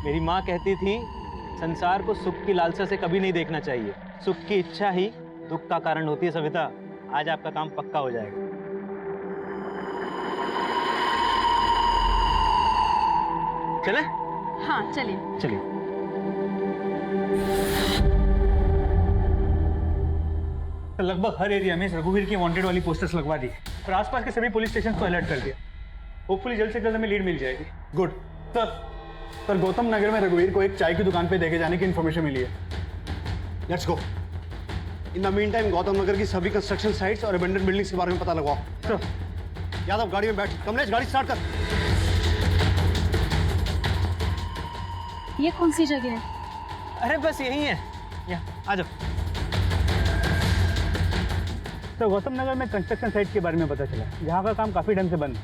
मेरी माँ कहती थी संसार को सुख की लालसा से कभी नहीं देखना चाहिए। सुख की इच्छा ही दुख का कारण होती है। सविता, आज आपका काम पक्का हो जाएगा। चले? हाँ चलिए। चलिए। तो लगभग हर एरिया में रघुवीर की वांटेड वाली पोस्टर्स लगवा दी और आसपास के सभी पुलिस स्टेशन को अलर्ट कर दिया। होपफुली जल्द से जल्द हमें लीड मिल जाएगी। गुड सर गौतम नगर में रघुवीर को एक चाय की दुकान पे देखे जाने की इन्फॉर्मेशन मिली है। Let's go. In the meantime Gautam Nagar की सभी कंस्ट्रक्शन साइट्स और अबेंडन बिल्डिंग्स के बारे में पता लगाओ। सर यादव गाड़ी में बैठ। कमलेश गाड़ी स्टार्ट कर। ये कौन सी जगह है? अरे बस यही है, यहाँ आ जाओ। तो गौतम नगर में कंस्ट्रक्शन साइट के बारे में पता चला, जहाँ का काम काफी ढंग से बंद है।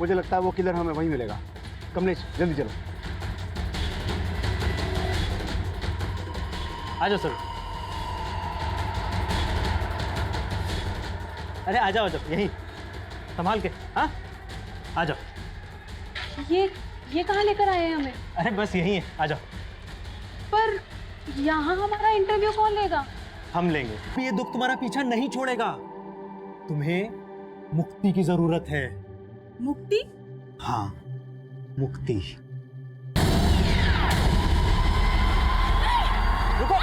मुझे लगता है वो किलर हमें वहीं मिलेगा। कमलेश जल्दी चलो। आ जाओ सर। अरे आ जाओ यहीं संभाल के। हाँ आ जाओ। ये कहाँ लेकर आए हैं हमें? अरे बस यहीं है, आ जाओ। पर यहाँ हमारा इंटरव्यू कौन लेगा? हम लेंगे। ये दुख तुम्हारा पीछा नहीं छोड़ेगा। तुम्हें मुक्ति की जरूरत है। मुक्ति? हाँ, मुक्ति। रुको।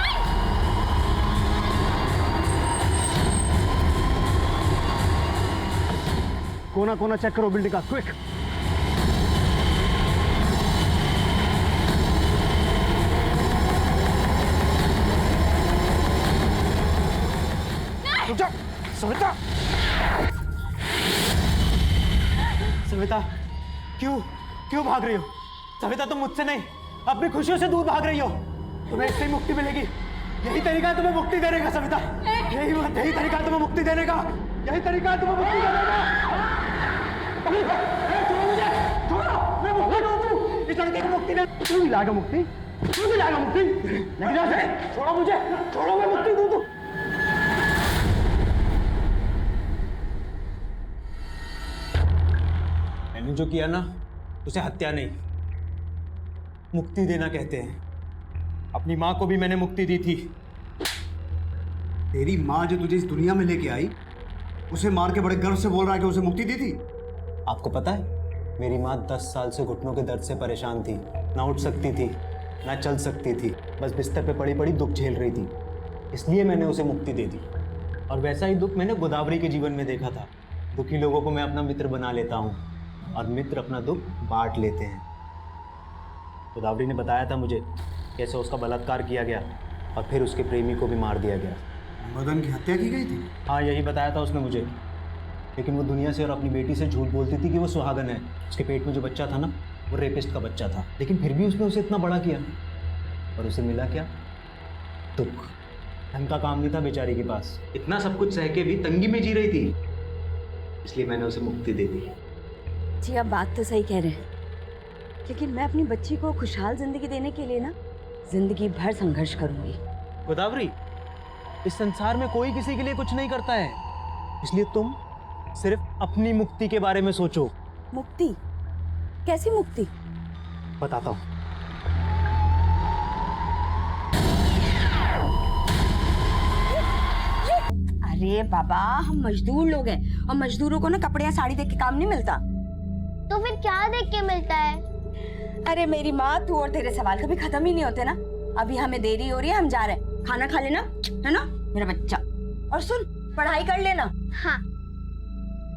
कोना कोना चेक करो बिल्डिंग का, क्विक। रुक जाओ। सविता, सविता, क्यों भाग रही हो? सविता, तुम मुझसे नहीं, अपनी खुशियों से दूर भाग रही हो। तुम्हें इससे ही मुक्ति मिलेगी। यही तरीका है तुम्हें मुक्ति देने का सविता। यही तरीका है तुम्हें मुक्ति देने का। यही तरीका है तुम्हें मुक्ति देने का। छोड़ो मुझे, छोड़ो, मैं मुक्ति दूं। इस लड़के को मुक्ति दे। तू नहीं लाएगा मुक्ति, तू नहीं लाएगा मुक्ति। लेकिन ऐसे छोड़ो मुझे, छोड़ो, मैं मुक्ति दूं। मैंने जो किया ना, उसे हत्या नहीं, मुक्ति देना कहते हैं। अपनी माँ को भी मैंने मुक्ति दी थी। तेरी माँ जो तुझे इस दुनिया में लेके आई, उसे मार के बड़े गर्व से बोल रहा है कि उसे मुक्ति दी थी। आपको पता है, मेरी माँ 10 साल से घुटनों के दर्द से परेशान थी। ना उठ सकती थी, ना चल सकती थी, बस बिस्तर पे पड़ी पड़ी दुख झेल रही थी। इसलिए मैंने उसे मुक्ति दे दी। और वैसा ही दुख मैंने गोदावरी के जीवन में देखा था। दुखी लोगों को मैं अपना मित्र बना लेता हूँ और मित्र अपना दुख बांट लेते हैं। गोदावरी ने बताया था मुझे कैसे उसका बलात्कार किया गया और फिर उसके प्रेमी को भी मार दिया गया। मदन की हत्या की गई थी? हाँ, यही बताया था उसने मुझे। लेकिन वो दुनिया से और अपनी बेटी से झूठ बोलती थी कि वो सुहागन है। उसके पेट में जो बच्चा था ना, वो रेपिस्ट का बच्चा था। लेकिन फिर भी उसने उसे इतना बड़ा किया और उसे मिला क्या? दुख। ढंग का काम नहीं था बेचारी के पास। इतना सब कुछ सह के भी तंगी में जी रही थी, इसलिए मैंने उसे मुक्ति दे दी। जी आप बात तो सही कह रहे हैं, लेकिन मैं अपनी बच्ची को खुशहाल जिंदगी देने के लिए ना जिंदगी भर संघर्ष करूंगी। गोदावरी, इस संसार में कोई किसी के लिए कुछ नहीं करता है, इसलिए तुम सिर्फ अपनी मुक्ति के बारे में सोचो। मुक्ति? कैसी मुक्ति? बताता हूँ। अरे बाबा, हम मजदूर लोग हैं और मजदूरों को ना कपड़े या साड़ी देख के काम नहीं मिलता। तो फिर क्या देख के मिलता है? अरे मेरी माँ, तू और तेरे सवाल कभी खत्म ही नहीं होते ना। अभी हमें देरी हो रही है, हम जा रहे हैं। खाना खा लेना, है ना मेरा बच्चा। और सुन, पढ़ाई कर लेना। हाँ।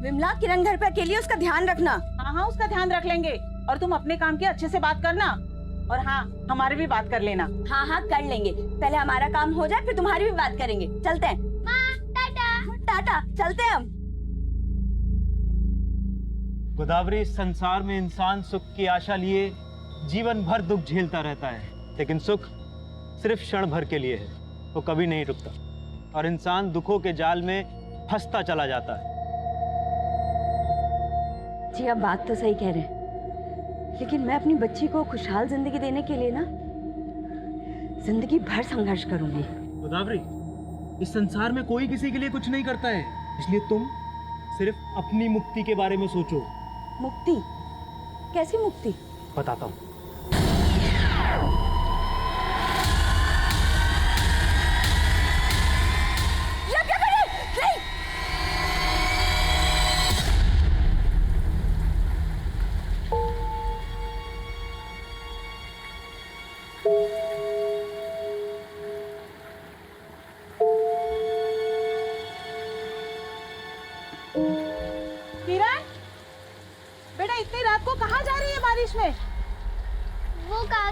विमला, किरण घर पे अकेली है, उसका ध्यान रखना। हाँ, उसका ध्यान रख लेंगे। और तुम अपने काम की अच्छे से बात करना, और हाँ, हमारी भी बात कर लेना। हाँ कर लेंगे। पहले हमारा काम हो जाए, फिर तुम्हारी भी बात करेंगे। चलते हैं। टाटा। टाटा, चलते हैं हम। गोदावरी, इस संसार में इंसान सुख की आशा लिए जीवन भर दुख झेलता रहता है, लेकिन सुख सिर्फ क्षण भर के लिए है, वो कभी नहीं रुकता और इंसान दुखों के जाल में फंसता चला जाता है। जी आप बात तो सही कह रहे हैं, लेकिन मैं अपनी बच्ची को खुशहाल जिंदगी देने के लिए ना जिंदगी भर संघर्ष करूंगी। गोदावरी, इस संसार में कोई किसी के लिए कुछ नहीं करता है, इसलिए तुम सिर्फ अपनी मुक्ति के बारे में सोचो। मुक्ति? कैसी मुक्ति? बताता हूँ।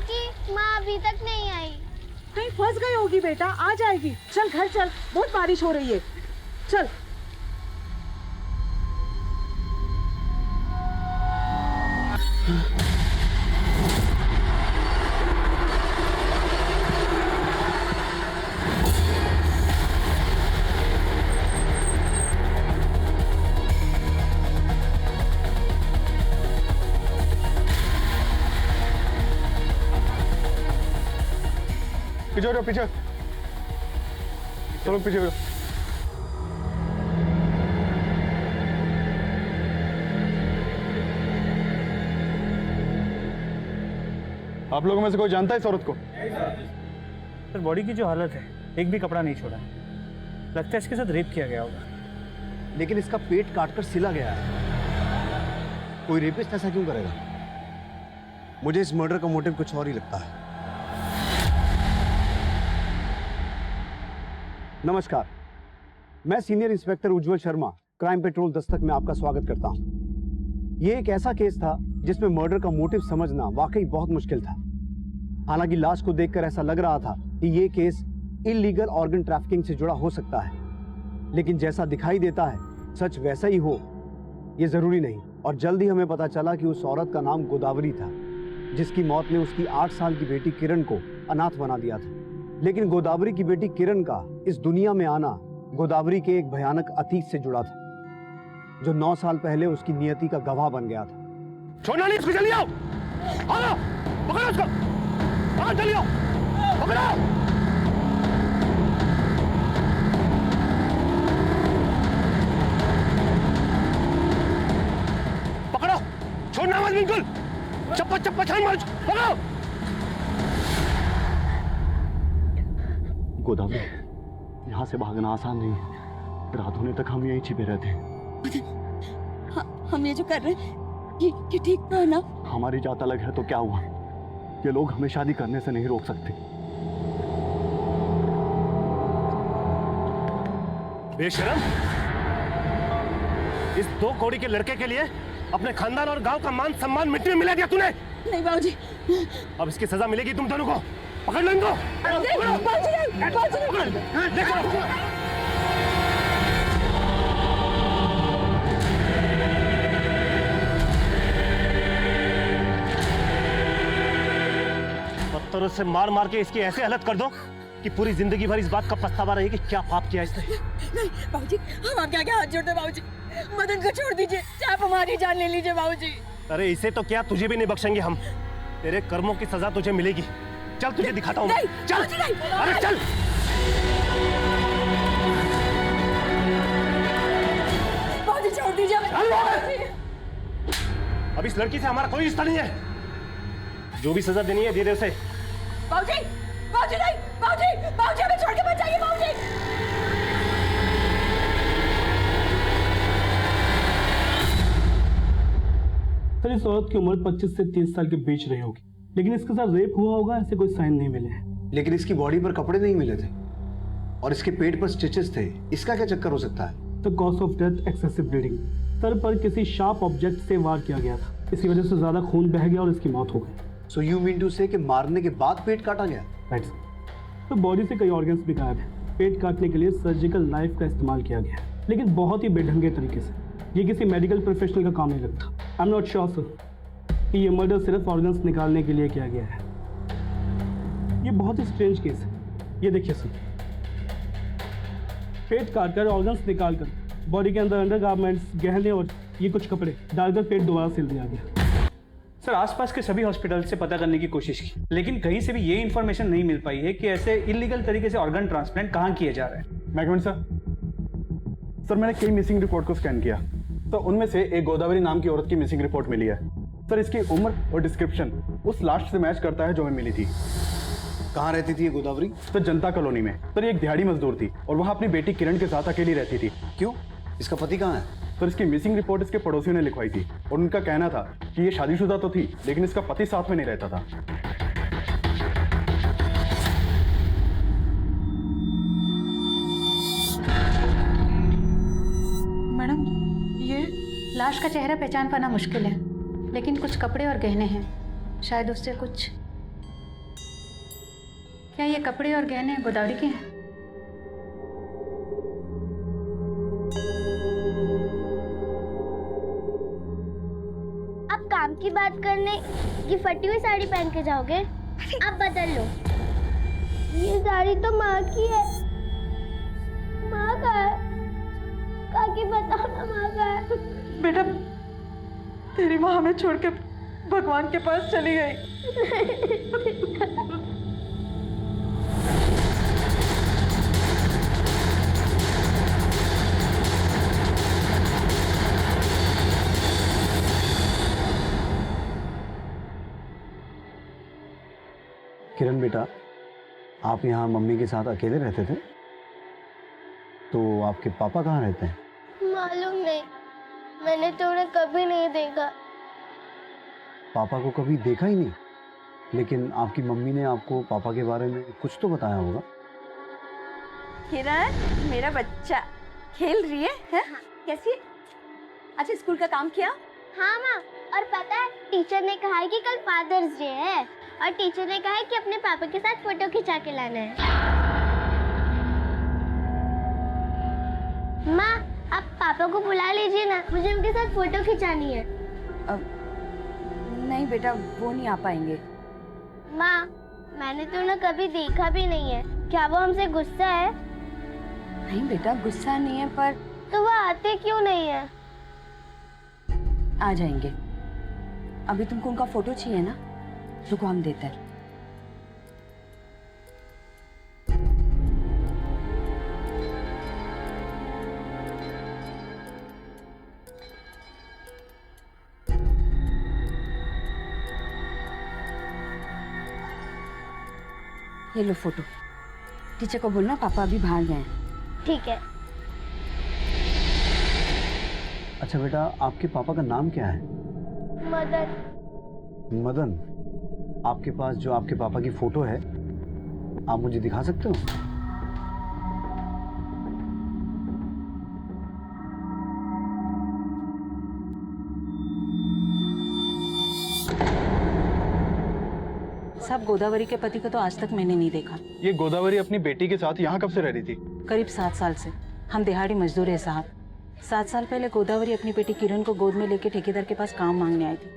कि माँ अभी तक नहीं आई। कहीं फंस गई होगी बेटा, आ जाएगी। चल घर चल, बहुत बारिश हो रही है। चल। पीछे हो जाओ, पीछे चलो, पीछे हो जाओ। आप लोगों में से कोई जानता है इस औरत को? सर बॉडी की जो हालत है, एक भी कपड़ा नहीं छोड़ा है। लगता है इसके साथ रेप किया गया होगा। लेकिन इसका पेट काटकर सिला गया है। कोई रेपिस्ट ऐसा क्यों करेगा? मुझे इस मर्डर का मोटिव कुछ और ही लगता है। नमस्कार, मैं सीनियर इंस्पेक्टर उज्जवल शर्मा, क्राइम पेट्रोल दस्तक में आपका स्वागत करता हूं। ये एक ऐसा केस था जिसमें मर्डर का मोटिव समझना वाकई बहुत मुश्किल था। हालांकि लाश को देखकर ऐसा लग रहा था कि ये केस इल्लीगल ऑर्गन ट्रैफिकिंग से जुड़ा हो सकता है, लेकिन जैसा दिखाई देता है सच वैसा ही हो ये जरूरी नहीं। और जल्द ही हमें पता चला कि उस औरत का नाम गोदावरी था, जिसकी मौत ने उसकी 8 साल की बेटी किरण को अनाथ बना दिया था। लेकिन गोदावरी की बेटी किरण का इस दुनिया में आना गोदावरी के एक भयानक अतीत से जुड़ा था, जो 9 साल पहले उसकी नियति का गवाह बन गया था। छोड़ना नहीं, इसको जल्दी आओ। आओ, पकड़ो उसको। आओ जल्दी आओ, पकड़ो। पकड़ो, छोड़ना मत बिल्कुल। चप्पा चप्पा छान मारो, पकड़ो। गोदावरी, यहाँ से भागना आसान नहीं है। रात होने तक हम यहीं छिपे रहते हैं। हम ये जो कर रहे हैं ये ठीक तो है ना? हमारी जात अलग है तो क्या हुआ? ये लोग हमें शादी करने से नहीं रोक सकते। बेशरम, इस 2 कौड़ी के लड़के के लिए अपने खानदान और गांव का मान सम्मान मिट्टी में मिला दिया तूने। नहीं बाबूजी। अब इसकी सजा मिलेगी तुम दोनों को। पकड़ लो इनको। पत्थरों से मार मार के इसकी ऐसे हालत कर दो कि पूरी जिंदगी भर इस बात का पछतावा रहे कि क्या पाप किया इसने। नहीं बाबूजी, हम आपके आगे हाथ जोड़ते हैं बाबूजी। मदन को छोड़ दीजिए, चाहे हमारी जान ले लीजिए बाबूजी। अरे इसे तो क्या, तुझे भी नहीं बख्शेंगे हम। तेरे कर्मों की सजा तुझे मिलेगी। चल तुझे दिखाता हूँ। चल, अरे चल। बाबूजी छोड़ दीजिए। अब इस लड़की से हमारा कोई रिश्ता नहीं है। जो भी सजा देनी है दे दे उसे। बाबूजी, बाबूजी नहीं, बाबूजी, बाबूजी हमें छोड़ के मत जाइए बाबूजी। सर इस औरत की उम्र 25 से 30 साल के बीच रही होगी, लेकिन इसके साथ रेप हुआ होगा ऐसे कोई साइन नहीं मिले हैं। लेकिन इसकी बॉडी पर कपड़े नहीं मिले थे और इसके पेट पर स्टिचेस थे। इसका क्या चक्कर हो सकता है? तो cause of death excessive bleeding. Sir पर किसी शार्प ऑब्जेक्ट से वार किया गया था, इसी वजह से ज्यादा खून बह गया और इसकी मौत हो गई। सो यू मीन टू से कि मारने के बाद पेट काटा गया? Right sir. तो बॉडी से कई ऑर्गन्स भी गायब हैं। पेट काटने के लिए सर्जिकल नाइफ का इस्तेमाल किया गया, लेकिन बहुत ही बेढंगे तरीके से। ये किसी मेडिकल प्रोफेशनल का काम नहीं लगता। I am not sure sir कि ये मर्डर सिर्फ ऑर्गन्स निकालने के लिए किया गया है। ये बहुत ही स्ट्रेंज केस है। ये देखिए सर, पेट काटकर ऑर्गन्स निकालकर बॉडी के अंदर अंडरगारमेंट्स, गहने और ये कुछ कपड़े डालकर पेट दोबारा सिल दिया गया। सर आसपास के सभी हॉस्पिटल से पता करने की कोशिश की, लेकिन कहीं से भी ये इन्फॉर्मेशन नहीं मिल पाई है कि ऐसे इलीगल तरीके से ऑर्गन ट्रांसप्लांट कहाँ किए जा रहे हैं। मैकमैन सर, मैंने कई मिसिंग रिपोर्ट को स्कैन किया तो उनमें से एक गोदावरी नाम की औरत की मिसिंग रिपोर्ट मिली है। सर इसकी उम्र और डिस्क्रिप्शन उस लास्ट से मैच करता है जो हमें मिली थी। कहाँ रहती थी ये गोदावरी? सर जनता कॉलोनी में। सर ये एक दिहाड़ी मजदूर थी और वहाँ अपनी बेटी किरण के साथ अकेली रहती थी। क्यों? इसका पति कहाँ है? सर इसकी मिसिंग रिपोर्ट इसके पड़ोसियों ने लिखवाई थी और उनका कहना था कि ये शादीशुदा तो थी, लेकिन इसका पति साथ में नहीं रहता था। मैडम, ये लाश का चेहरा पहचान पाना मुश्किल है, लेकिन कुछ कपड़े और गहने हैं। शायद उससे कुछ क्या ये कपड़े और गहने गोदावरी के हैं? अब काम की बात करने ये फटी हुई साड़ी पहन के जाओगे? अब बदल लो। ये साड़ी तो माँ की है। माँ का है। काकी बताओ ना माँ का है। बेटा तेरी माँ हमें छोड़ के भगवान के पास चली गई। किरण बेटा, आप यहाँ मम्मी के साथ अकेले रहते थे? तो आपके पापा कहाँ रहते हैं? मालूम नहीं, मैंने तो उन्हें कभी नहीं देखा। पापा को कभी देखा ही नहीं? लेकिन आपकी मम्मी ने आपको पापा के बारे में कुछ तो बताया होगा। किरण मेरा बच्चा खेल रही है? कैसी है? अच्छा स्कूल का काम किया? हाँ माँ, और पता है टीचर ने कहा है कि कल फादर्स डे है और टीचर ने कहा है कि अपने पापा के साथ फोटो खिंचा के लाना है। माँ आप पापा को बुला लीजिए ना, मुझे उनके साथ फोटो खिंचानी है। नहीं बेटा, वो नहीं आ पाएंगे। माँ मैंने तो उन्हें कभी देखा भी नहीं है, क्या वो हमसे गुस्सा है? नहीं बेटा, गुस्सा नहीं है, पर तो वो आते क्यों नहीं है? आ जाएंगे। अभी तुमको उनका फोटो चाहिए ना, रुको हम देते हैं। ये लो फोटो। टीचर को बोलना पापा अभी बाहर गए हैं। ठीक है। अच्छा बेटा, आपके पापा का नाम क्या है? मदन। मदन। आपके पास जो आपके पापा की फोटो है, आप मुझे दिखा सकते हो? साहब गोदावरी के पति को तो आज तक मैंने नहीं देखा। ये गोदावरी अपनी बेटी के साथ यहाँ कब से रह रही थी? करीब 7 साल से। हम दिहाड़ी मजदूर है साहब। 7 साल पहले गोदावरी अपनी बेटी किरण को गोद में लेके ठेकेदार के पास काम मांगने आई थी,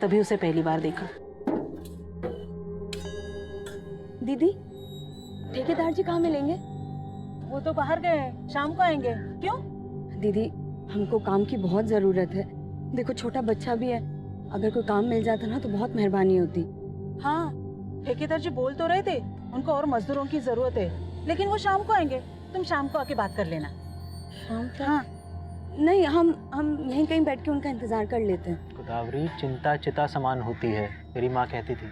तभी उसे पहली बार देखा। दीदी, ठेकेदार जी कहाँ मिलेंगे? वो तो बाहर गए हैं, शाम को आएंगे। क्यों? दीदी हमको काम की बहुत जरूरत है। देखो छोटा बच्चा भी है, अगर कोई काम मिल जाता ना तो बहुत मेहरबानी होती। हाँ, ठेकेदार जी बोल तो रहे थे उनको और मजदूरों की जरूरत है, लेकिन वो शाम को आएंगे। तुम शाम को आके बात कर लेना। शाम तक? हाँ। नहीं, हम यहीं कहीं बैठ के उनका इंतजार कर लेते हैं। गोदावरी चिंता चिता समान होती है, मेरी माँ कहती थी।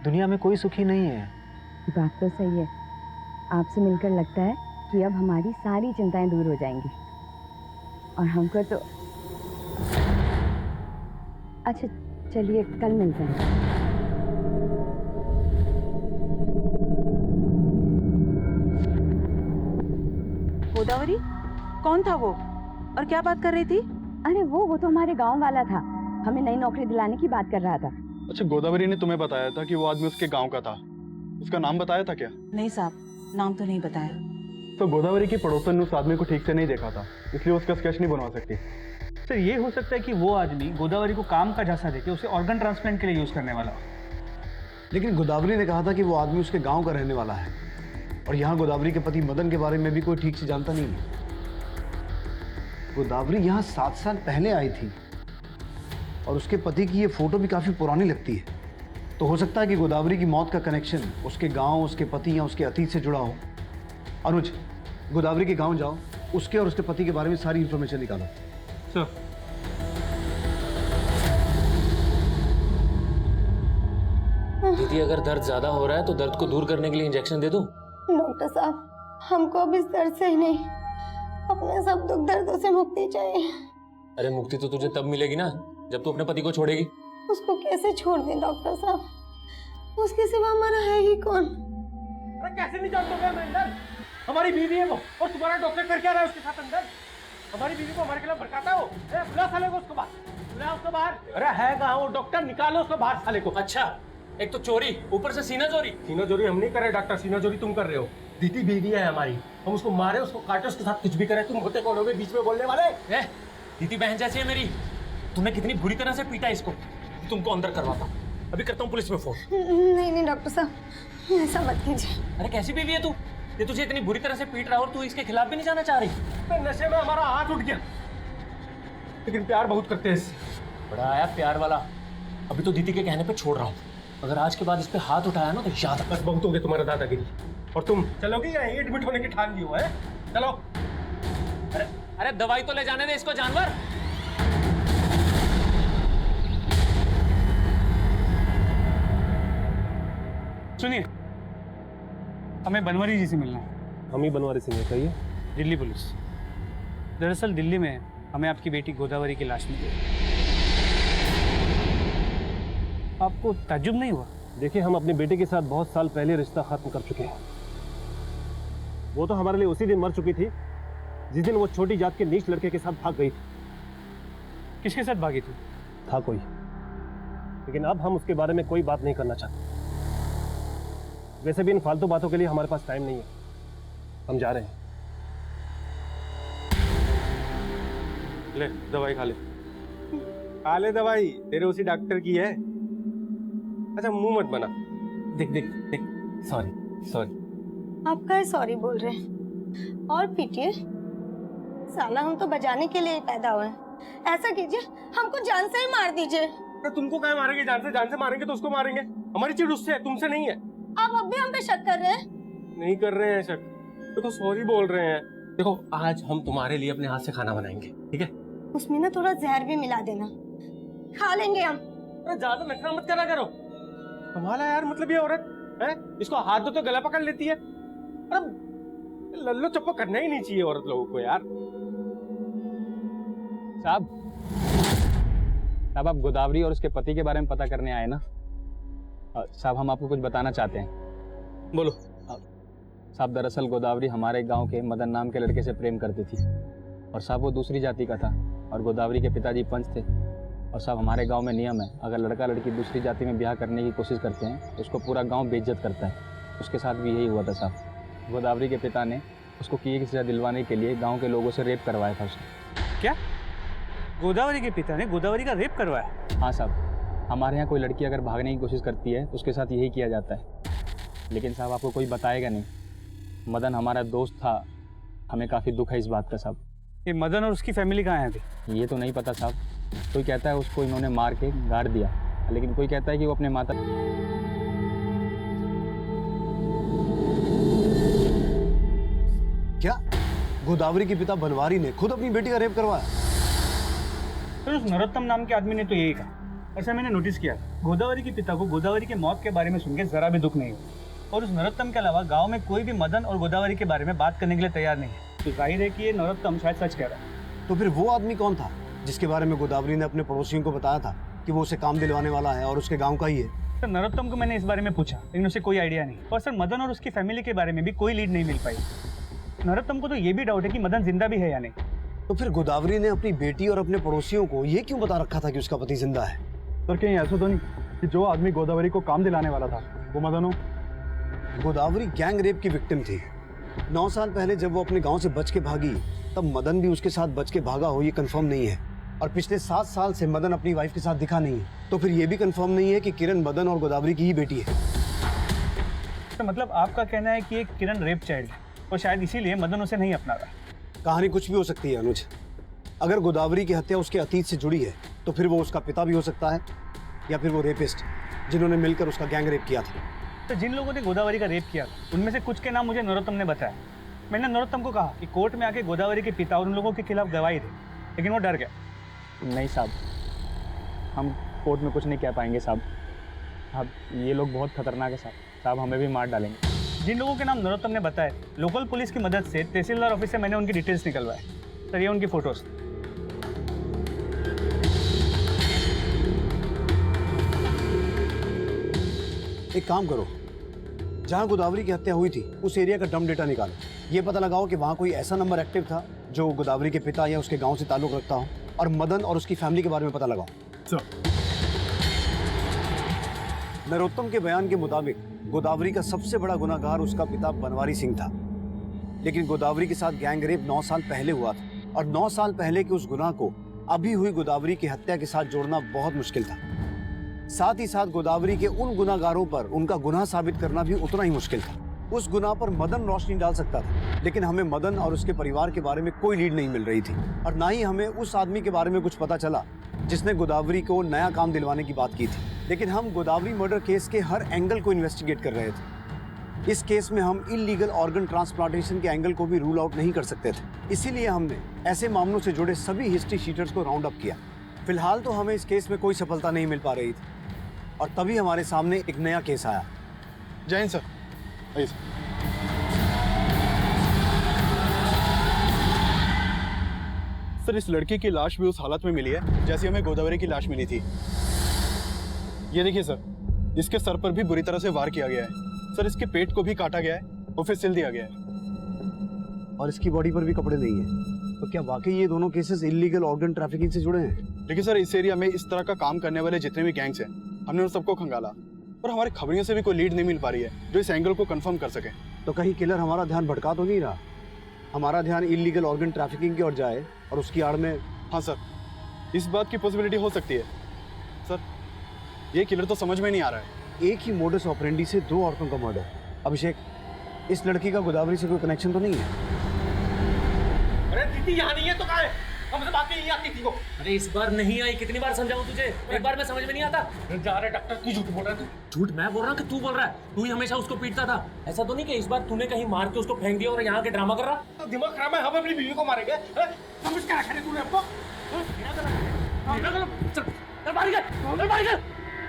दुनिया में कोई सुखी नहीं है। बात तो सही है। आपसे मिलकर लगता है कि अब हमारी सारी चिंताएं दूर हो जाएंगी। और हमको तो अच्छा चलिए कल मिलते हैं। गोदावरी कौन था वो और क्या बात कर रही थी? अरे वो तो हमारे गांव वाला था, हमें नई नौकरी दिलाने की बात कर रहा था। अच्छा, गोदावरी ने तुम्हें बताया था कि वो आदमी उसके गांव का था? उसका नाम बताया था क्या? नहीं साहब, नाम तो नहीं बताया। तो गोदावरी की पड़ोसन ने उस आदमी को ठीक से नहीं देखा था, इसलिए उसका स्केच नहीं बनवा सकती। सर ये हो सकता है कि वो आदमी गोदावरी को काम का झांसा देके उसे ऑर्गन ट्रांसप्लांट के लिए यूज करने वाला। लेकिन गोदावरी ने कहा था कि वो आदमी उसके गांव का रहने वाला है, और यहाँ गोदावरी के पति मदन के बारे में भी कोई ठीक से जानता नहीं है। गोदावरी यहाँ 7 साल पहले आई थी और उसके पति की ये फोटो भी काफी पुरानी लगती है। तो हो सकता है कि गोदावरी की मौत का कनेक्शन उसके गांव, उसके पति या उसके अतीत से जुड़ा हो। अनुज, गोदावरी के गांव जाओ, उसके और उसके पति के बारे में सारी इंफॉर्मेशन निकालो। सर दीदी, अगर दर्द ज्यादा हो रहा है तो दर्द को दूर करने के लिए इंजेक्शन दे दूं? डॉक्टर साहब, हमको अब इस दर्द से ही नहीं, अपने सब दुख दर्दों से मुक्ति चाहिए। अरे मुक्ति तो तुझे तब मिलेगी ना जब तू अपने पति को छोड़ेगी। उसको कैसे छोड़ दें डॉक्टर साहब, उसके सिवा हमारा है ही कौन? अरे कैसे नहीं जानते हो मैं अंदर? हमारी बीवी है वो, और तुम्हारा डॉक्टर कर क्या रहा है उसके साथ अंदर? हमारी बीवी को हमारे खिलाफ भड़काता हो? बुला साले को उसको बाहर, बुला उसको बाहर। अरे है कहाँ वो डॉक्टर? निकालो उसको बाहर साले को। अच्छा, एक तो चोरी, ऊपर से सीना चोरी। सीना चोरी हम नहीं कर रहे डॉक्टर, सीना चोरी तुम कर रहे हो। दीदी बीवी है हमारी, हम उसको मारे, उसको काटे, उसके साथ कुछ भी करें। तुम होते कौन होगे बीच में बोलने वाले? दीदी बहन जैसी है मेरी। तुमने कितनी बुरी तरह से पीटा इसको, तुमको अंदर करवाता। अभी करता हूँ पुलिस में फोन। नहीं नहीं डॉक्टर साहब, ऐसा मत कीजिए। अरे कैसी बीवी है तू? ये तुझे इतनी बुरी तरह से पीट रहा है और तू इसके खिलाफ भी नहीं जाना चाह रही? नशे में हमारा हाथ उठ गया, लेकिन प्यार बहुत करते हैं इससे। बड़ा आया प्यार वाला। अभी तो दीदी के कहने पे छोड़ रहा हूँ, अगर आज के बाद इस पे हाथ उठाया ना तो याद। बस बहुत हो गया तुम्हारा दादागिरी। और तुम चलोगे या एडमिट होने की ठान ली हो है? चलो। अरे दवाई तो ले जाने दे इसको जानवर। सुनिए, हमें बनवारी जी से मिलना है। हम ही बनवारी सिंह है, कहिए। दिल्ली पुलिस। दरअसल दिल्ली में हमें आपकी बेटी गोदावरी की लाश मिली। आपको ताज्जुब नहीं हुआ? देखिए, हम अपनी बेटी के साथ बहुत साल पहले रिश्ता खत्म कर चुके हैं। वो तो हमारे लिए उसी दिन मर चुकी थी जिस दिन वो छोटी जात के नीच लड़के के साथ भाग गई थी। किसके साथ भागी थी? था कोई, लेकिन अब हम उसके बारे में कोई बात नहीं करना चाहते। वैसे भी इन फालतू बातों के लिए हमारे पास टाइम नहीं है। हम जा रहे हैं। ले दवाई खा ले। खा ले दवाई, तेरे उसी डॉक्टर की है। अच्छा मुंह मत बना। देख देख देख, सॉरी सॉरी। आप क्या सॉरी बोल रहे हैं? और पीटिए। साला हम तो बजाने के लिए पैदा हुए हैं। ऐसा कीजिए, हमको जान से ही मार दीजिए। तो तुमको क्या मारेंगे? जान से मारेंगे तो उसको मारेंगे। हमारी चीज उससे है, तुमसे नहीं है। आप अब भी हम पे शक कर रहे हैं? नहीं कर रहे हैं शक, देखो सॉरी बोल रहे हैं। देखो आज हम तुम्हारे लिए अपने हाथ से खाना बनाएंगे, ठीक है? उसमें ना थोड़ा जहर भी मिला देना, खा लेंगे हम। अरे ज्यादा नखरा मत करा करो। कमाल है यार, मतलब ये औरत है, इसको हाथ दो तो गला पकड़ लेती है। अरे लल्लो चप्पो करना ही नहीं चाहिए औरत लोगों को यार। साहब आप गोदावरी और उसके पति के बारे में पता करने आए ना? साहब हम आपको कुछ बताना चाहते हैं। बोलो। साहब दरअसल गोदावरी हमारे गांव के मदन नाम के लड़के से प्रेम करती थी, और साहब वो दूसरी जाति का था, और गोदावरी के पिताजी पंच थे। और साहब हमारे गांव में नियम है, अगर लड़का लड़की दूसरी जाति में ब्याह करने की कोशिश करते हैं तो उसको पूरा गांव बेइज्जत करता है। उसके साथ भी यही हुआ था साहब। गोदावरी के पिता ने उसको किए की सजा दिलवाने के लिए गाँव के लोगों से रेप करवाया था उसने। क्या? गोदावरी के पिता ने गोदावरी का रेप करवाया? हाँ साहब, हमारे यहाँ कोई लड़की अगर भागने की कोशिश करती है तो उसके साथ यही किया जाता है। लेकिन साहब आपको कोई बताएगा नहीं। मदन हमारा दोस्त था, हमें काफ़ी दुख है इस बात का साहब। ये मदन और उसकी फैमिली कहाँ है अभी? ये तो नहीं पता साहब। कोई कहता है उसको इन्होंने मार के गाड़ दिया, लेकिन कोई कहता है कि वो अपने माता। क्या गोदावरी के पिता बनवारी ने खुद अपनी बेटी का रेप करवाया? फिर उस नरोत्तम नाम के आदमी ने तो यही कहा। ऐसा मैंने नोटिस किया, गोदावरी के पिता को गोदावरी के मौत के बारे में सुन के जरा भी दुख नहीं हुआ। और उस नरोत्तम के अलावा गांव में कोई भी मदन और गोदावरी के बारे में बात करने के लिए तैयार नहीं है। तो जाहिर है कि ये नरोत्तम शायद सच कह रहा है। तो फिर वो आदमी कौन था जिसके बारे में गोदावरी ने अपने पड़ोसियों को बताया था कि वो उसे काम दिलवाने वाला है और उसके गाँव का ही है? सर नरोत्तम को मैंने इस बारे में पूछा, लेकिन उसे कोई आइडिया नहीं। और सर मदन और उसकी फैमिली के बारे में भी कोई लीड नहीं मिल पाई। नरोत्तम को तो ये भी डाउट है कि मदन जिंदा भी है या नहीं। तो फिर गोदावरी ने अपनी बेटी और अपने पड़ोसियों को ये क्यों बता रखा था कि उसका पति जिंदा है? सर कहीं ऐसा तो नहीं कि जो आदमी गोदावरी को काम दिलाने वाला था वो मदन हो? गोदावरी गैंग रेप की विक्टिम थी। 9 साल पहले जब वो अपने गांव से बच के भागी तब मदन भी उसके साथ बच के भागा हो ये कंफर्म नहीं है। और पिछले 7 साल से मदन अपनी वाइफ के साथ दिखा नहीं है। तो फिर ये भी कंफर्म नहीं है कि किरण मदन और गोदावरी की ही बेटी है। तो मतलब आपका कहना है कि एक किरण रेप चाइल्ड है और शायद इसीलिए मदन उसे नहीं अपना रहा। कहानी कुछ भी हो सकती है अनुज। अगर गोदावरी की हत्या उसके अतीत से जुड़ी है तो फिर वो उसका पिता भी हो सकता है, या फिर वो रेपिस्ट जिन्होंने मिलकर उसका गैंग रेप किया था। तो जिन लोगों ने गोदावरी का रेप किया उनमें से कुछ के नाम मुझे नरोत्तम ने बताया। मैंने नरोत्तम को कहा कि कोर्ट में आके गोदावरी के पिता और उन लोगों के खिलाफ गवाही दे, लेकिन वो डर गया। नहीं साहब, हम कोर्ट में कुछ नहीं कह पाएंगे साहब। अब ये लोग बहुत खतरनाक है साहब, हमें भी मार डालेंगे। जिन लोगों के नाम नरोत्तम ने बताए, लोकल पुलिस की मदद से तहसीलदार ऑफिस से मैंने उनकी डिटेल्स निकलवाए। सर ये उनकी फोटोज। एक काम करो, जहां गोदावरी की हत्या हुई थी उस एरिया का डम डेटा निकालो। ये पता लगाओ कि वहां कोई ऐसा नंबर एक्टिव था जो गोदावरी के पिता या उसके गांव से ताल्लुक रखता हो, और मदन और उसकी फैमिली के बारे में पता लगाओ। नरोत्तम के बयान के मुताबिक गोदावरी का सबसे बड़ा गुनाहगार उसका पिता बनवारी सिंह था, लेकिन गोदावरी के साथ गैंग रेप 9 साल पहले हुआ था और 9 साल पहले के उस गुनाह को अभी हुई गोदावरी की हत्या के साथ जोड़ना बहुत मुश्किल था। साथ ही साथ गोदावरी के उन गुनाहगारों पर उनका गुनाह साबित करना भी उतना ही मुश्किल था। उस गुनाह पर मदन रोशनी डाल सकता था, लेकिन हमें मदन और उसके परिवार के बारे में कोई लीड नहीं मिल रही थी और ना ही हमें उस आदमी के बारे में कुछ पता चला जिसने गोदावरी को नया काम दिलवाने की बात की थी। लेकिन हम गोदावरी मर्डर केस के हर एंगल को इन्वेस्टिगेट कर रहे थे। इस केस में हम इलीगल ऑर्गन ट्रांसप्लांटेशन के एंगल को भी रूल आउट नहीं कर सकते थे, इसीलिए हमने ऐसे मामलों से जुड़े सभी हिस्ट्री शीटर्स को राउंड अप किया। फिलहाल तो हमें इस केस में कोई सफलता नहीं मिल पा रही थी और तभी हमारे सामने एक नया केस आया। जय हिंद सर। आइए सर। सर, इस लड़की की लाश भी उस हालत में मिली है जैसी हमें गोदावरी की लाश मिली थी। ये देखिए सर, इसके सर पर भी बुरी तरह से वार किया गया है। सर, इसके पेट को भी काटा गया है और फिर सिल दिया गया है और इसकी बॉडी पर भी कपड़े नहीं है। तो क्या वाकई ये दोनों केसेस इलीगल ऑर्गन ट्रैफिकिंग से जुड़े हैं? देखिए सर, इस एरिया में इस तरह का काम करने वाले जितने भी गैंग्स हैं, हमने उन सबको खंगाला और हमारी खबरियों से भी कोई लीड नहीं मिल पा रही है जो इस एंगल को कंफर्म कर सके। तो कहीं किलर हमारा ध्यान भटका तो नहीं रहा? हमारा ध्यान इलीगल ऑर्गन ट्रैफिकिंग की ओर जाए और उसकी आड़ में। हाँ सर, इस बात की पॉसिबिलिटी हो सकती है। सर, ये किलर तो समझ में नहीं आ रहा है। एक ही मोडस ऑपरेंडी से 2 औरतों का मर्डर। अभिषेक, इस लड़की का गोदावरी से कोई कनेक्शन तो नहीं है? अरे दीदी यहाँ नहीं है तो कहाँ है? हमसे बात नहीं आती थी वो। अरे इस बार नहीं आई, कितनी बार समझाऊं तुझे? एक बार में समझ में नहीं आता। जा रहा डॉक्टर, तू झूठ बोल रहा है। झूठ मैं बोल रहा हूँ कि तू बोल रहा है? तू ही हमेशा उसको पीटता था। ऐसा तो नहीं कि इस बार तूने कहीं मार के उसको फेंक दिया और यहाँ के ड्रामा कर रहा? तो दिमाग खराब है, हम अपनी बीवी को मारेंगे? समझ क्या रखा है तूने हमको? चल बाहर निकल।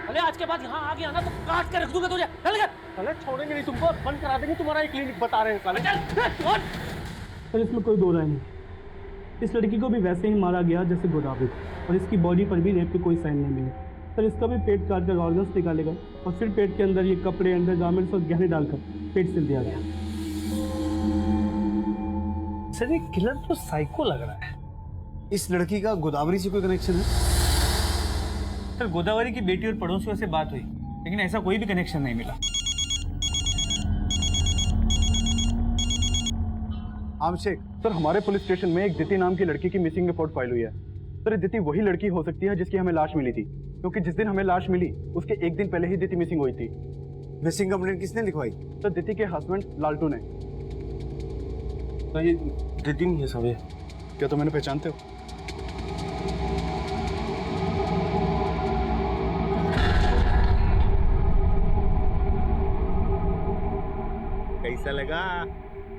अरे आज के बाद यहाँ आ गया ना तो काट के रख दूंगा तुझे। अरे छोड़ेंगे नहीं तुमको, बंद करा देंगे तुम्हारा एक क्लिनिक, बता रहे हैं। सर, इसमें कोई दो राय नहीं। इस लड़की को भी वैसे ही मारा गया जैसे गोदावरी को और इसकी बॉडी पर भी रेप के कोई साइन नहीं मिले। सर, इसका भी पेट काट कर ऑर्गन्स निकाले गए और फिर पेट के अंदर ये कपड़े, अंडरगारमेंट्स और गहने डालकर पेट सिल दिया गया। सर, ये किलर तो साइको लग रहा है। इस लड़की का गोदावरी से कोई कनेक्शन है? सर, गोदावरी की बेटी और पड़ोसियों से बात हुई लेकिन ऐसा कोई भी कनेक्शन नहीं मिला। अभिषेक सर, हमारे पुलिस स्टेशन में एक दिति नाम की लड़की की मिसिंग रिपोर्ट फाइल हुई है। सर, दिति वही लड़की हो सकती है जिसकी हमें लाश मिली थी, क्योंकि जिस दिन हमें लाश मिली उसके एक दिन पहले ही दिति मिसिंग हुई थी। मिसिंग कंप्लेंट किसने लिखवाई? सर, दिति के हस्बैंड लालटू ने। सर, ये दिति नहीं है सब। ये क्या तुम मैंने पहचानते हो? कैसा लगा?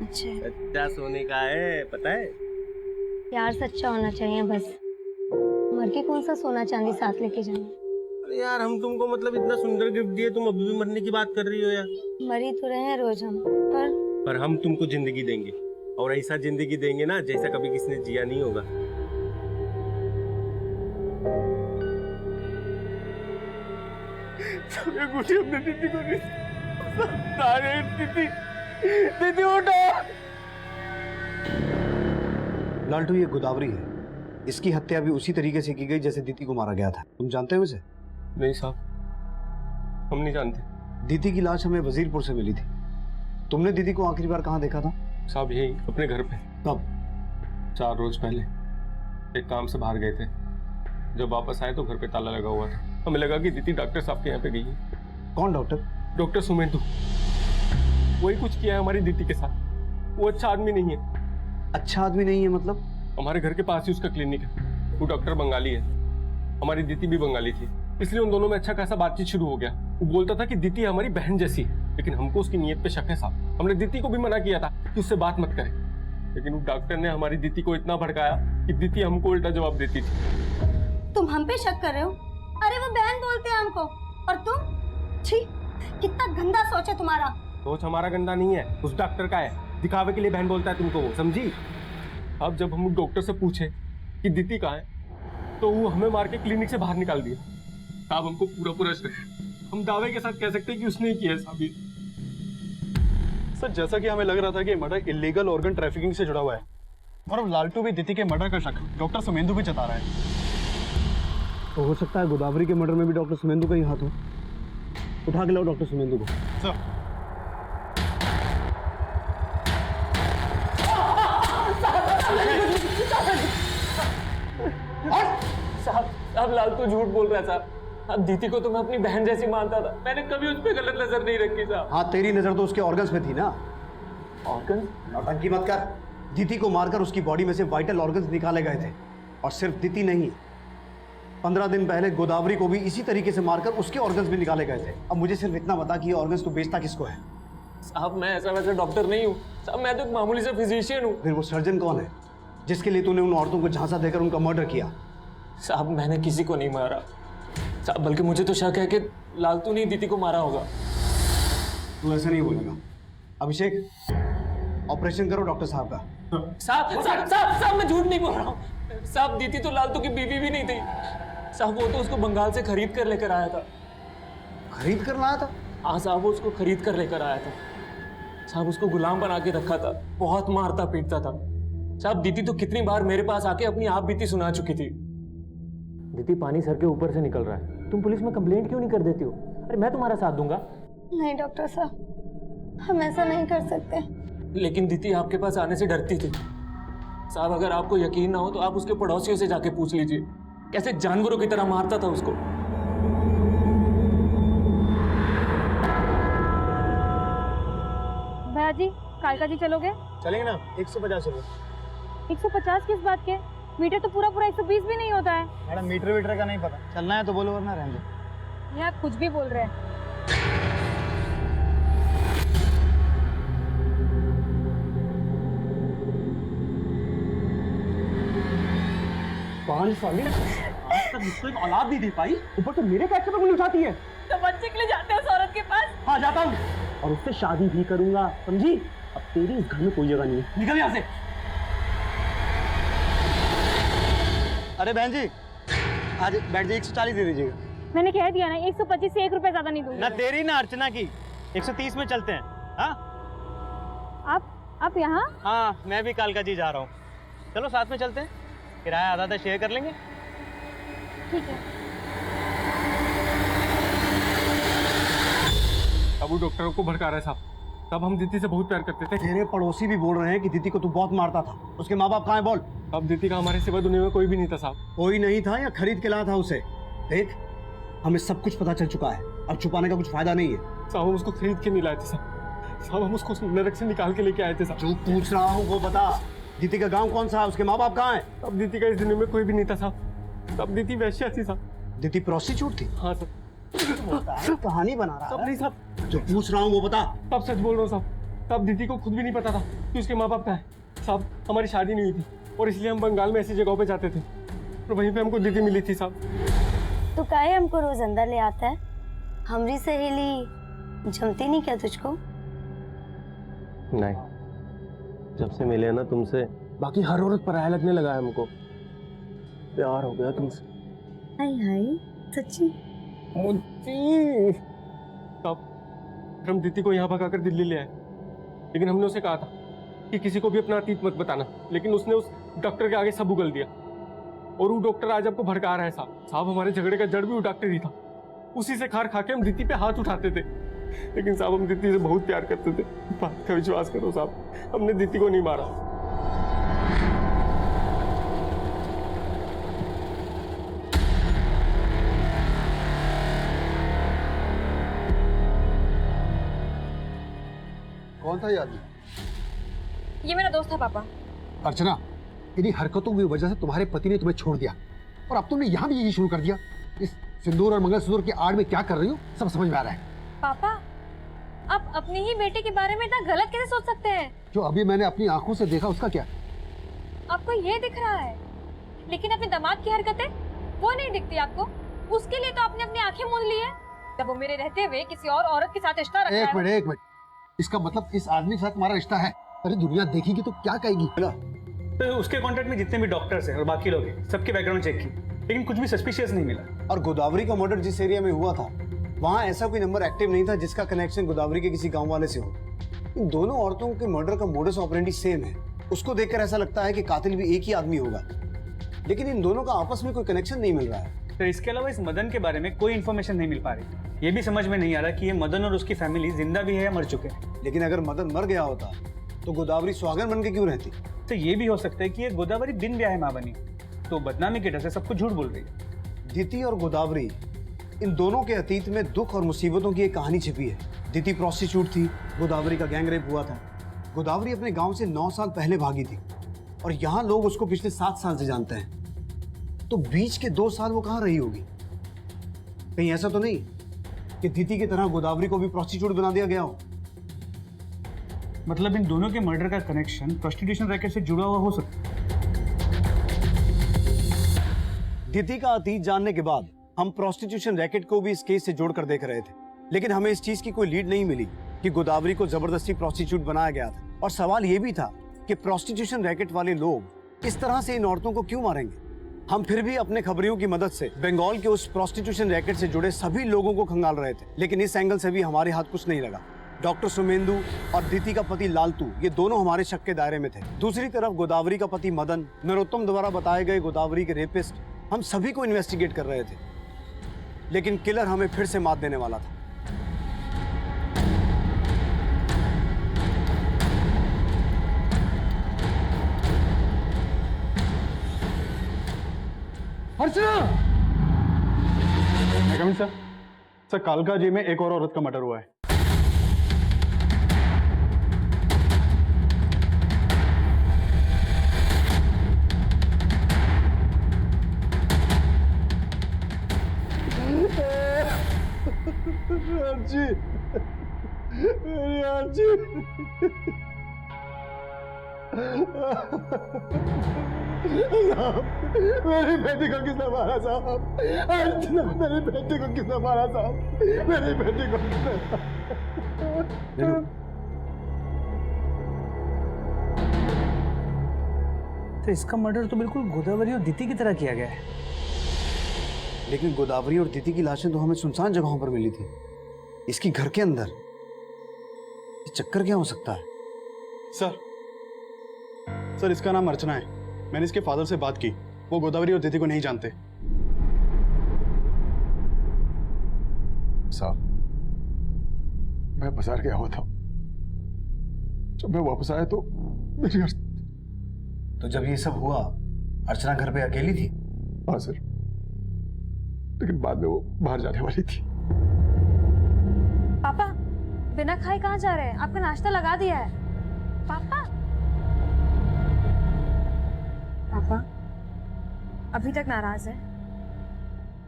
सच्चा सोने का है, पता है? यार सच्चा होना चाहिए बस। मर के कौन सा सोना चांदी साथ लेके जाएंगे? अरे यार, हम तुमको मतलब इतना सुंदर गिफ्ट दिए, तुम अभी भी मरने की बात कर रही हो यार। मरी तो रहे हैं रोज हम, पर हम तुमको जिंदगी देंगे और ऐसा जिंदगी देंगे ना जैसा कभी किसी ने जिया नहीं होगा। हमने दीदी को दीदी उठो। लालटू, ये गोदावरी है। इसकी हत्या भी उसी तरीके से की गई जैसे दीति को मारा गया था। तुम जानते हो इसे? नहीं साहब, हम नहीं जानते। दीति की लाश हमें वजीरपुर से मिली थी। तुमने दीदी को आखिरी बार कहाँ देखा था? साहब, यही अपने घर पे। कब? 4 रोज पहले। एक काम से बाहर गए थे, जब वापस आए तो घर पे ताला लगा हुआ था। हमें लगा कि दीदी डॉक्टर साहब के यहाँ पे गई है। कौन डॉक्टर? डॉक्टर सुमेंदु। वही कुछ किया है हमारी दीदी के साथ। वो अच्छा आदमी नहीं है। अच्छा आदमी नहीं है मतलब? हमारे घर के पास ही उसका क्लिनिक है। वो डॉक्टर बंगाली है, हमारी दीदी भी बंगाली थी, इसलिए उन दोनों में अच्छा खासा बातचीत शुरू हो गया। वो बोलता था कि दीदी हमारी बहन जैसी है, लेकिन हमको उसकी नीयत पे शक है साहब। हमने दीदी को भी मना किया था कि उससे बात मत करे, लेकिन वो डॉक्टर ने हमारी दीदी को इतना भड़काया कि दीदी हमको उल्टा जवाब देती थी। तुम हम पे शक कर रहे हो? अरे वो बहन बोलते हैं हमको और तुम? छी, कितना गंदा सोच है तुम्हारा। सोच हमारा गंदा नहीं है, उस डॉक्टर का है। दिखावे के लिए बहन बोलता है तुमको वो, समझी? अब जब हम डॉक्टर से पूछे कि दीदी कहाँ है तो वो हमें मार के क्लिनिक से बाहर निकाल दिया। साहब, हमको पूरा श्रेय, हम दावे के साथ कह सकते हैं कि उसने ही किया है साहब। सर, जैसा कि हमें लग रहा था कि मर्डर इलीगल ऑर्गन ट्रैफिकिंग से जुड़ा हुआ है और अब लालटू भी दीति के मर्डर का शक डॉक्टर सुमेंदु भी जता रहा है। तो हो सकता है गोदावरी के मर्डर में भी डॉक्टर सुमेंदु का ही हाथ हो। उठा के लाओ डॉक्टर सुमेंदु को। सर साहब लालतू झूठ बोल रहा है साहब। अब दीदी को तो मैं अपनी बहन जैसी मानता था, मैंने कभी उस पर गलत नजर नहीं रखी साहब। हाँ, तेरी नजर तो उसके ऑर्गन्स में थी ना। ऑर्गन? नौटंकी मत कर। दीदी को मारकर उसकी बॉडी में से वाइटल ऑर्गन्स निकाले गए थे, और सिर्फ दीदी नहीं, 15 दिन पहले गोदावरी को भी इसी तरीके से मारकर उसके ऑर्गन्स भी निकाले गए थे। अब मुझे सिर्फ इतना बता कि ये ऑर्गन्स तू बेचता किसको है? साहब मैं ऐसा वैसा डॉक्टर नहीं हूँ साहब, मैं तो एक मामूली से फिजिशियन हूँ। फिर वो सर्जन कौन है जिसके लिए तूने उन औरतों को झांसा देकर उनका मर्डर किया? साहब मैंने किसी को नहीं मारा साहब, बल्कि मुझे तो शक है कि लालतू ने दीदी को मारा होगा। तू ऐसा नहीं बोलेगा। अभिषेक, ऑपरेशन करो डॉक्टर साहब का। साहब मैं झूठ नहीं बोल रहा हूँ साहब, दीदी तो लालतू की बीवी भी नहीं थी साहब, वो तो उसको बंगाल से खरीद कर लेकर आया था। खरीद कर लाया था? हाँ साहब, वो उसको खरीद कर लेकर आया था साहब, उसको गुलाम बना के रखा था, बहुत मारता पीटता था साहब। दीदी तो कितनी बार मेरे पास आके अपनी आप बीती सुना चुकी थी। दीदी पानी सर के ऊपर से निकल रहा है, तुम पुलिस में कंप्लेंट क्यों नहीं कर देती हो? अरे मैं तुम्हारा साथ दूंगा। नहीं डॉक्टर साहब, हम ऐसा नहीं कर सकते। लेकिन दीदी आपके पास आने से डरती थी साहब। अगर आपको यकीन ना हो तो आप उसके पड़ोसियों से जाके पूछ लीजिए, कैसे जानवरों की तरह मारता था उसको। भैया जी, कालका जी चलोगे? चलेंगे ना, 150 रुपये। 150 किस बात के? मीटर तो पूरा 120 भी नहीं होता है। मैडम मीटर वीटर का नहीं पता, चलना है तो बोलो वरना रहने दो। यहाँ कुछ भी बोल रहे हैं। 5 साल में आज तक मुझको एक औलाद नहीं दे पाई, ऊपर तो मेरे कैसे पर उंगली उठाती है। तो बच्चे के लिए जाते हो उस औरत के पास? हाँ जाता हूँ, और उससे शादी भी करूंगा, समझी? अब तेरी इस घर में कोई जगह नहीं है, निकल यहाँ से। अरे बहन जी, आज बैठ जी 140 दे दीजिएगा। मैंने कह दिया ना, 125 से 1 रुपए ज्यादा नहीं दूंगी। ना तेरी ना अर्चना की, 130 में चलते हैं। हाँ आप यहाँ? हाँ, मैं भी कालका जी जा रहा हूँ, चलो साथ में चलते हैं, किराया आधा आधा शेयर कर लेंगे। ठीक है। अब वो डॉक्टरों को भड़का रहा है साहब, तब हम दीदी से बहुत प्यार करते थे। तेरे पड़ोसी भी बोल रहे हैं कि दीदी को तू बहुत मारता था। उसके माँ बाप कहाँ हैं बोल? अब दीदी का हमारे सिवा दुनिया में कोई भी नहीं था साहब। कोई नहीं था या खरीद के लाया था उसे? देख, हमें सब कुछ पता चल चुका है, अब छुपाने का कुछ फायदा नहीं है। साहब हम उसको खरीद के नहीं लाए थे साहब, हम उसको नरक से निकाल के लेके आए थे साहब। जो पूछ रहा हूँ वो बता, दीदी का गांव कौन सा है? उसके माँ बाप कहाँ हैं? अब दीदी का इस दुनिया में कोई भी नहीं था साहब, तब दीदी वैश्या थी साहब। दीदी प्रोस्टिट्यूट थी? हाँ सर। कहानी बना रहा है। नहीं साहब, जो पूछ रहा हूँ वो बता। तब सच बोल रहा हूँ साहब, तब दीदी को खुद भी नहीं पता था कि उसके माँ बाप कहाँ है साहब। हमारी शादी नहीं हुई थी और इसलिए हम बंगाल में ऐसी जगहों पे जाते थे, और वहीं पे हमको दीदी मिली थी साहब। तो काहे हमको रोज अंदर ले आता है? हमारी सहेली जमती नहीं क्या तुझको? नहीं, जब से मिले ना तुमसे, बाकी हर औरत पराया लगने लगा है हमको। प्यार हो गया तुमसे। हाय हाय, सच्ची? तब हम दीदी को यहाँ भगाकर दिल्ली ले आए, लेकिन हमने उसे कहा था कि किसी को भी अपना अतीत मत बताना, लेकिन उसने उस डॉक्टर के आगे सब उगल दिया। और वो डॉक्टर आज आपको भड़का रहा है साहब। हमारे झगड़े का जड़ भी वो डॉक्टर ही था, उसी से खार खा के हम दीदी पे हाथ उठाते थे। लेकिन साहब हम दीदी से बहुत प्यार करते थे, बात का विश्वास करो साहब, हमने दीदी को नहीं मारा। कौन था ये आदमी? ये मेरा दोस्त है पापा। अर्चना, इन्हीं हरकतों की वजह से तुम्हारे पति ने तुम्हें छोड़ दिया, और अब तुमने यहाँ भी यही शुरू कर दिया। इस सिंदूर और मंगलसूत्र की आड़ में क्या कर रही हो सब समझ में आ रहा है। पापा, आप अपनी ही बेटे के बारे में इतना गलत कैसे सोच सकते हैं? जो अभी मैंने अपनी आंखों से देखा उसका क्या? आपको ये दिख रहा है, लेकिन अपने दामाद की हरकतें वो नहीं दिखती आपको। उसके लिए तो आपने अपनी आंखें मूंद ली है, जब वो मेरे रहते हुए किसी और औरत के साथ रिश्ता रख रहा है। एक मिनट, इसका मतलब इस आदमी के साथ तुम्हारा रिश्ता है? अरे दुनिया देखेगी तो क्या कहेगी? तो उसके कांटेक्ट में जितने भी डॉक्टर्स हैं और बाकी लोग हैं, सबके बैकग्राउंड चेक की, लेकिन कुछ भी सस्पिशियस नहीं मिला। और गोदावरी का मर्डर जिस एरिया में हुआ था, वहाँ ऐसा कोई नंबर एक्टिव नहीं था जिसका कनेक्शन गोदावरी के किसी गांव वाले से हो। इन दोनों औरतों के मर्डर का मोडस ऑपरेंडी सेम है। उसको देखकर ऐसा लगता है कि कातिल भी एक ही आदमी होगा, लेकिन इन दोनों का आपस में कोई कनेक्शन नहीं मिल रहा है। सर इसके अलावा इस मदन के बारे में कोई इन्फॉर्मेशन नहीं मिल पा रही। ये भी समझ में नहीं आ रहा कि ये मदन और उसकी फैमिली जिंदा भी है या मर चुके हैं। लेकिन अगर मदन मर गया होता तो गोदावरी सुहागन बन के क्यों रहती? तो ये भी हो सकता है कि ये गोदावरी बिन ब्याह माँ बनी, तो बदनामी के डर से सब कुछ झूठ बोल रही है। दिति और गोदावरी, इन दोनों के अतीत में दुख और मुसीबतों की एक कहानी छिपी है। दिति प्रोस्टिट्यूट थी, गोदावरी का गैंग रेप हुआ था। गोदावरी अपने गांव से 9 साल पहले भागी थी और यहाँ लोग उसको पिछले 7 साल से जानते हैं। तो बीच के 2 साल वो कहाँ रही होगी? कहीं ऐसा तो नहीं कि दिति की तरह गोदावरी को भी प्रोस्टिट्यूट बना दिया गया हो? मतलब इन दोनों के मर्डर का कनेक्शन प्रोस्टिट्यूशन रैकेट से जुड़ा हुआ हो सकता है। दिति का अतीत जानने के बाद हम प्रोस्टिट्यूशन रैकेट को भी इस केस से जोड़कर देख रहे थे, लेकिन हमें इस चीज की कोई लीड नहीं मिली कि गोदावरी को जबरदस्ती प्रोस्टिट्यूट बनाया गया था। और सवाल यह भी था कि प्रोस्टिट्यूशन रैकेट वाले लोग इस तरह से इन औरतों को क्यों मारेंगे? हम फिर भी अपने खबरियों की मदद से बंगाल के उस प्रोस्टिट्यूशन रैकेट से जुड़े सभी लोगों को खंगाल रहे थे, लेकिन इस एंगल से भी हमारे हाथ कुछ नहीं लगा। डॉक्टर सुमेंदु और दिति का पति लालतू, ये दोनों हमारे शक के दायरे में थे। दूसरी तरफ गोदावरी का पति मदन, नरोत्तम द्वारा बताए गए गोदावरी के रेपिस्ट, हम सभी को इन्वेस्टिगेट कर रहे थे, लेकिन किलर हमें फिर से मात देने वाला था। अर्चना! सर कालका जी में एक और औरत का मर्डर हुआ है। अर्जी, मेरी अर्जी, मेरी बेटी को किसने मारा साहब? अर्चना, मेरी बेटी को किसने मारा साहब? मेरी बेटी को किसने? तो इसका मर्डर तो बिल्कुल गोदावरी और दिति की तरह किया गया है। लेकिन गोदावरी और दिति की लाशें तो हमें सुनसान जगहों पर मिली थी, इसकी घर के अंदर। ये चक्कर क्या हो सकता है? सर इसका नाम अर्चना है। मैंने इसके फादर से बात की, वो गोदावरी और दिति को नहीं जानते। साहब, मैं बाजार गया हुआ था, जब मैं वापस आया तो मेरी तो जब ये सब हुआ अर्चना घर पे अकेली थी? हाँ सर, लेकिन बाद में वो बाहर जाने वाली थी। पापा, बिना खाए कहाँ जा रहे हैं? आपका नाश्ता लगा दिया है। पापा, पापा अभी तक नाराज है?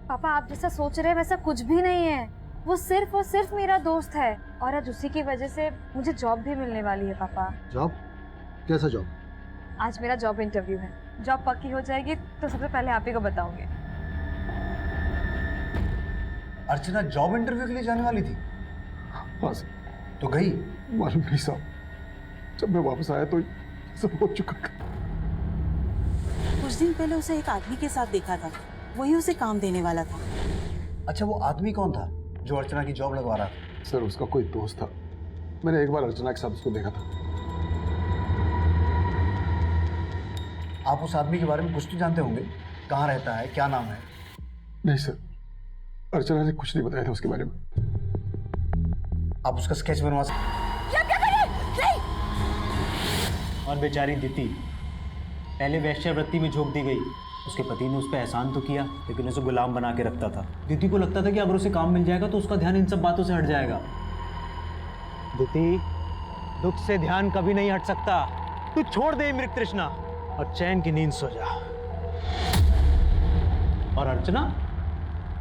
पापा, आप जैसा सोच रहे हैं वैसा कुछ भी नहीं है। वो सिर्फ और सिर्फ मेरा दोस्त है और आज उसी की वजह से मुझे जॉब भी मिलने वाली है। पापा, जॉब? कैसा जॉब? आज मेरा जॉब इंटरव्यू है। जॉब पक्की हो जाएगी तो सबसे पहले आप ही को बताऊंगी। अर्चना जॉब इंटरव्यू के लिए जाने वाली थी? हाँ सर। तो गई? मालूम नहीं साहब, जब मैं वापस आया तो सब हो चुका था। कुछ दिन पहले उसे एक आदमी के साथ देखा था, वही उसे काम देने वाला था। अच्छा, वो आदमी कौन था जो अर्चना की जॉब लगवा रहा था? सर उसका कोई दोस्त था, मैंने एक बार अर्चना के साथ उसको देखा था। आप उस आदमी के बारे में कुछ तो जानते होंगे? कहाँ रहता है, क्या नाम है? नहीं सर, अर्चना ने कुछ नहीं बताया था उसके बारे में। आप उसका स्केच बनवा सकते? और बेचारी दिति पहले वैश्यावृत्ति में झोंक दी गई। उसके पति ने उस पर एहसान तो किया, लेकिन उसे गुलाम बना के रखता था। दिति को लगता था कि अगर उसे काम मिल जाएगा तो उसका ध्यान इन सब बातों से हट जाएगा। दिति, दुख से ध्यान कभी नहीं हट सकता। तू छोड़ दे मृग तृष्णा और चैन की नींद सो जा। और अर्चना,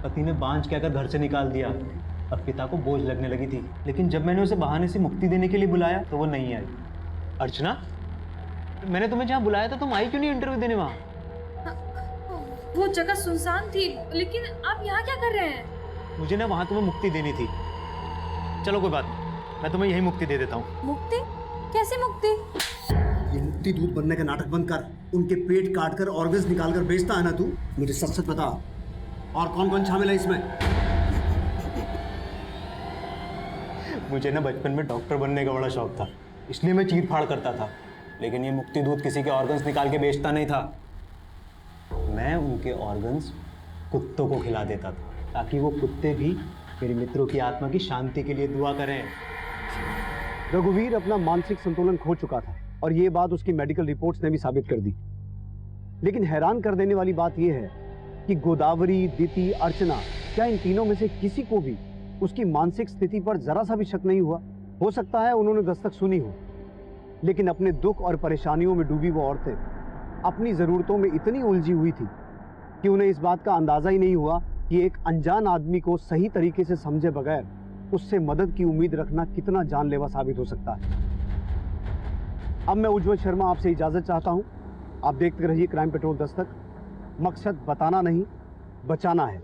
पति ने बांझ कहकर घर से निकाल दिया और पिता को बोझ लगने लगी थी, लेकिन जब मैंने उसे बहाने से मुक्ति देने के लिए बुलाया तो वो नहीं आई। अर्चना, मैंने तुम्हें जहाँ बुलाया था तुम आई क्यों नहीं इंटरव्यू देने वहाँ? वो जगह सुनसान थी, लेकिन आप यहाँ क्या कर रहे हैं? मुझे ना वहाँ तुम्हें मुक्ति देनी थी। चलो कोई बात नहीं, मैं तुम्हें यही मुक्ति दे देता हूँ। मुक्ति? कैसी मुक्ति? ये मुक्ति दूत बनने का नाटक बंद कर। उनके पेट काट कर ऑर्गन्स निकाल कर बेचता है ना तू? मुझे सच सच बता, और कौन कौन शामिल है इसमें? मुझे ना बचपन में डॉक्टर बनने का बड़ा शौक था, इसलिए मैं चीर फाड़ करता था। लेकिन ये मुक्ति दूत किसी के ऑर्गन्स निकाल के बेचता नहीं था। मैं उनके ऑर्गन्स कुत्तों को खिला देता था ताकि वो कुत्ते भी मेरे मित्रों की आत्मा की शांति के लिए दुआ करें। रघुवीर अपना मानसिक संतुलन खो चुका था और ये बात उसकी मेडिकल रिपोर्ट्स ने भी साबित कर दी। लेकिन हैरान कर देने वाली बात यह है कि गोदावरी, दिति, अर्चना, क्या इन तीनों में से किसी को भी उसकी मानसिक स्थिति पर जरा सा भी शक नहीं हुआ? हो सकता है उन्होंने दस्तक सुनी हो, लेकिन अपने दुख और परेशानियों में डूबी वो औरतें अपनी ज़रूरतों में इतनी उलझी हुई थी कि उन्हें इस बात का अंदाज़ा ही नहीं हुआ कि एक अनजान आदमी को सही तरीके से समझे बगैर उससे मदद की उम्मीद रखना कितना जानलेवा साबित हो सकता है। अब मैं उज्जवल शर्मा आपसे इजाज़त चाहता हूँ। आप देखते रहिए क्राइम पेट्रोल दस्तक। मकसद बताना नहीं, बचाना है।